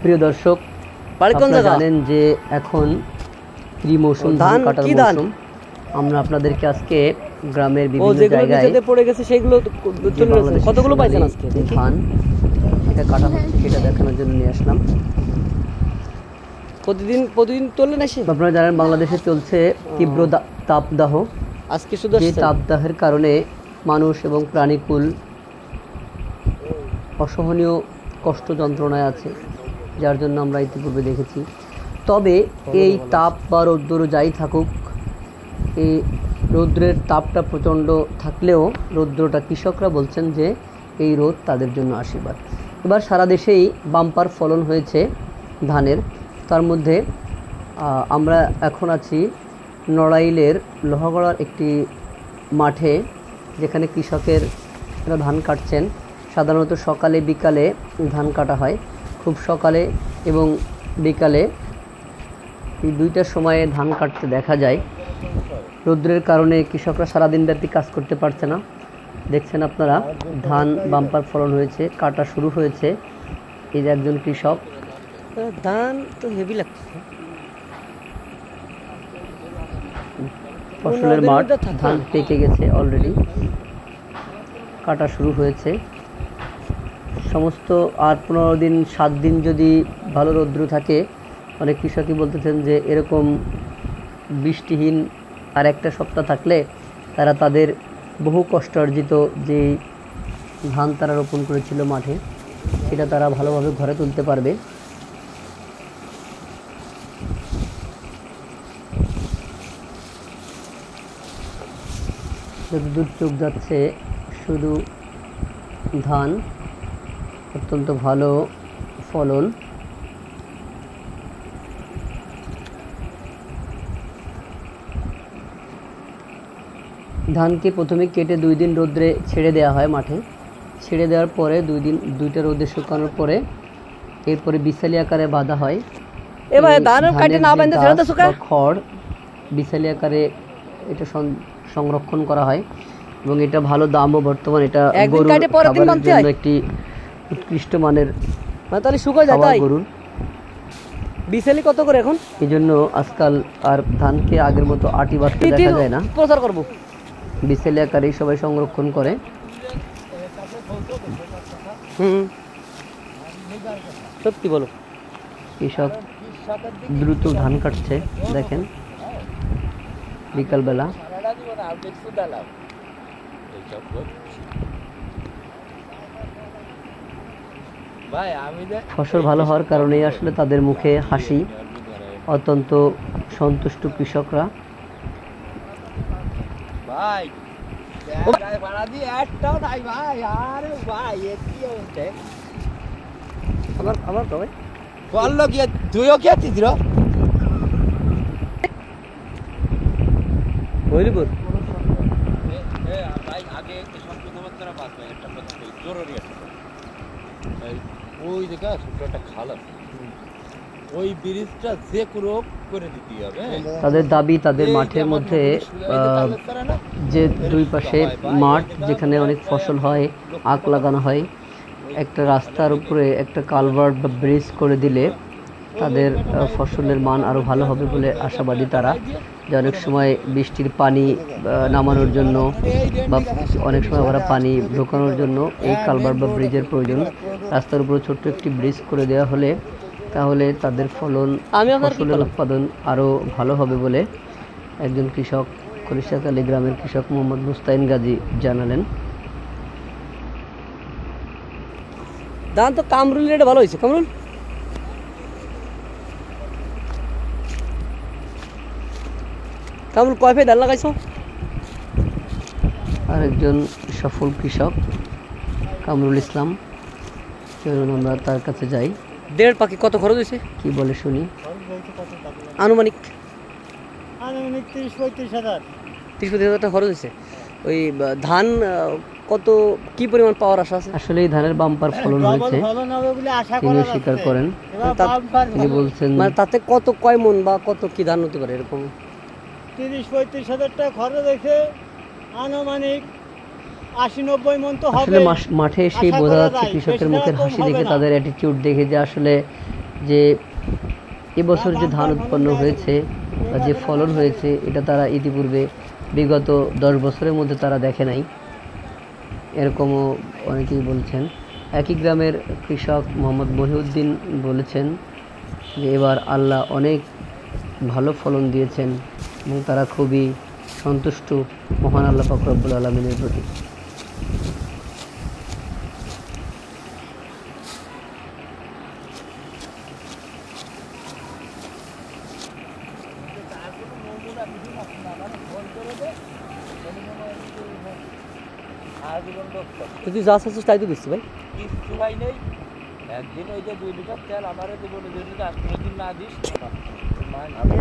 প্রিয় দর্শক, আপনারা জানেন যে এখন মৌসুম ধান কাটার মৌসুম। আমরা আপনাদেরকে আজকে গ্রামের বিভিন্ন জায়গায় পড়ে গেছে সেগুলো কতগুলো পাইছেন আজকে ধান এটা কাটা হচ্ছে সেটা দেখানোর জন্য নিয়ে আসলাম। প্রতিদিন তোলেন এসে। আপনারা জানেন বাংলাদেশে চলছে তীব্র তাপদাহ। আজকে শুধু এই তাপদাহের কারণে মানুষ এবং প্রাণীকুল অসহনীয় কষ্ট যন্ত্রণায় আছে, যার জন্য আমরা ইতিপূর্বে দেখেছি। তবে এই তাপ বা রৌদ্র যাই থাকুক, এই রৌদ্রের তাপটা প্রচণ্ড থাকলেও রৌদ্রটা কৃষকরা বলছেন যে এই রোদ তাদের জন্য আশীর্বাদ। এবার সারা দেশেই বাম্পার ফলন হয়েছে ধানের। তার মধ্যে আমরা এখন আছি নড়াইলের লোহাগড়ার একটি মাঠে, যেখানে কৃষকেরা ধান কাটছেন। সাধারণত সকালে বিকালে ধান কাটা হয়, খুব সকালে এবং বিকালে এই দুইটার সময়ে ধান কাটতে দেখা যায়। রৌদ্রের কারণে কৃষকরা সারাদিন ব্যাপী কাজ করতে পারছে না। দেখছেন আপনারা ধান বাম্পার ফলন হয়েছে, কাটা শুরু হয়েছে। এই যে একজন কৃষক, ধান তো হেভি লাগছে, ফসলের মাঠ, ধান পেকে গেছে অলরেডি, কাটা শুরু হয়েছে। সমস্ত আর 15 দিন 7 দিন যদি ভালো রৌদ্র থাকে, অনেক কৃষকই বলতেছেন যে এরকম বৃষ্টিহীন আর একটা সপ্তাহ থাকলে তারা তাদের বহু কষ্ট অর্জিত যে ধান তারা রোপণ করেছিল মাঠে, সেটা তারা ভালোভাবে ঘরে তুলতে পারবে। যতদূর চোখ যাচ্ছে শুধু ধান, অত্যন্ত ভালো ফলন। ধানকে প্রথমে কেটে 2 দিন রোদ্রে ছেড়ে দেওয়া হয় মাঠে। ছেড়ে দেওয়ার পরে 2 দিন 2টা রোদে শুকানোর পরে এরপরে বিশালি আকারে বাঁধা হয়। খড় বিশালি আকারে এটা সংরক্ষণ করা হয় এবং এটা ভালো দামও বর্তমান। এটা একটি উৎকৃষ্ট মানের গরুর। বিশালি কত করে এখন? এই জন্য আজকাল আর ধানকে আগের মতো আটি বাঁধতে দেখা যায় না, প্রচার করব। বিশালি আকারে সবাই সংরক্ষণ করে। সত্যি বলো, কৃষক দ্রুত ধান কাটছে, দেখেন বিকালবেলা। ফসল ভালো হওয়ার কারণে আসলে তাদের মুখে হাসি, অত্যন্ত সন্তুষ্ট কৃষকরা। তাদের দাবি, তাদের মাঠের মধ্যে যে দুই পাশে মাঠ, যেখানে অনেক ফসল হয়, আখ লাগানো হয়, একটা রাস্তার উপরে একটা কালভার্ট বা ব্রিজ করে দিলে তাদের ফসলের মান আরও ভালো হবে বলে আশাবাদী তারা। যে অনেক সময় বৃষ্টির পানি নামানোর জন্য বা অনেক সময় ওরা পানি ঢোকানোর জন্য এই কালভার্ট বা ব্রিজের প্রয়োজন। রাস্তার উপরে ছোট্ট একটি ব্রিজ করে দেওয়া হলে তাহলে তাদের ফসলের উৎপাদন আরও ভালো হবে বলে একজন কৃষক, খরিশাখালী গ্রামের কৃষক মোহাম্মদ মুস্তাইন গাজী জানালেন। ধান তো কামরুল রেটে ভালো হয়েছে। কামরুল কয় ফের ধান লাগাইছো? আরেকজন সফল কৃষক কামরুল ইসলাম, চলুন আমরা তার কাছে যাই। 1.5 পাখি কত খরচ হয়েছে কি বলে শুনি। আনুমানিক 30-35 হাজার টাকা খরচ হয়েছে। ওই ধান কত কি পরিমাণ পাওয়ার আশা আছে? আসলে এই ধানের বাম্পার ফলন হয়েছে, তিনি স্বীকার করেন। তিনি বলছেন মানে তাতে কয় মন বা কত কি ধান হতে পারে? এরকম 30-35 হাজার টাকা খরচ হয়েছে, আনুমানিক 80-90 মন তো হবে। আসলে মাঠে এসে বোঝা যাচ্ছে কৃষকের মুখের হাসি দেখে, তাদের অ্যাটিটিউড দেখে যে আসলে যে এবছর যে ধান উৎপন্ন হয়েছে বা যে ফলন হয়েছে এটা তারা ইতিপূর্বে বিগত 10 বছরের মধ্যে তারা দেখে নাই, এরকমও অনেকেই বলছেন। একই গ্রামের কৃষক মোহাম্মদ মহিউদ্দিন বলেছেন যে এবার আল্লাহ অনেক ভালো ফলন দিয়েছেন এবং তারা খুবই সন্তুষ্ট মহান আল্লাহ পাক রব্বুল আলামিনের প্রতি। তুই যা চাচ্ছিস তাই তো দিচ্ছি ভাই। কিচ্ছু ভাই নেই, একদিন ওই যে 2 লিটার তেল আমারে দেবো, যদি 8 দিন না দিস আমি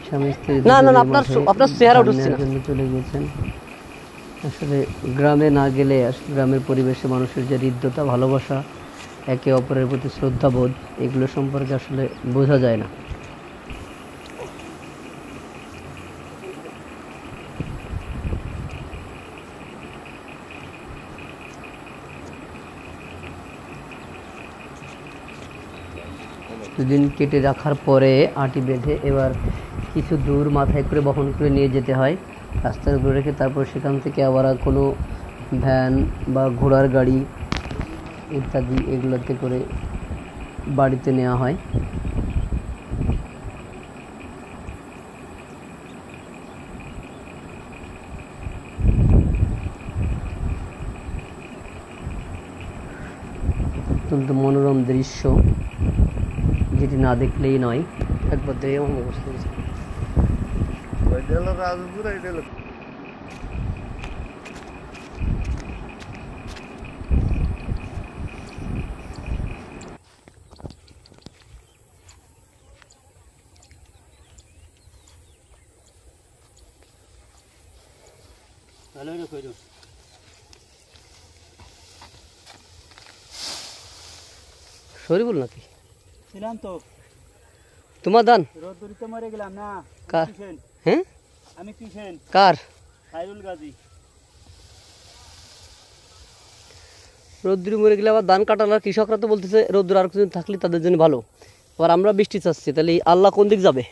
স্বামী স্ত্রী না, না, দুজনেই আপনার মাঠে আপনার চেহারা ধান উঠছে নেওয়ার না। জন্য চলে গিয়েছেন। আসলে গ্রামে না গেলে গ্রামের পরিবেশে মানুষের যে হৃদ্যতা, ভালোবাসা, একে অপরের প্রতি শ্রদ্ধাবোধ, এগুলো সম্পর্কে আসলে বোঝা যায় না। দুদিন কেটে রাখার পরে আটি বেঁধে এবার কিছু দূর মাথায় করে বহন করে নিয়ে যেতে হয়, রাস্তার উপরে রেখে তারপর সেখান থেকে আবার কোনো ভ্যান বা ঘোড়ার গাড়ি ইত্যাদি এগুলোতে করে বাড়িতে নেওয়া হয়। অত্যন্ত মনোরম দৃশ্য, যেটি না দেখলেই নয়। একবার দেখে আমার মুখস্থ হয়েছে। শরীফুল নাকি ছিলাম তো, তোমার দান? রোদ্দুরিতে মরে গেলাম না। কার? কিসেন? হ্যাঁ, আমি কিসেন? কার? খায়রুল গাজী। রোদ্দুরে মরে গেলে আবার ধান কাটাল, আর কৃষকরা তো বলতেছে রোদ্দুর আর কিছুদিন থাকলে তাদের জন্য ভালো। আবার আমরা বৃষ্টি চাচ্ছি, তাহলে আল্লাহ কোন দিক যাবে?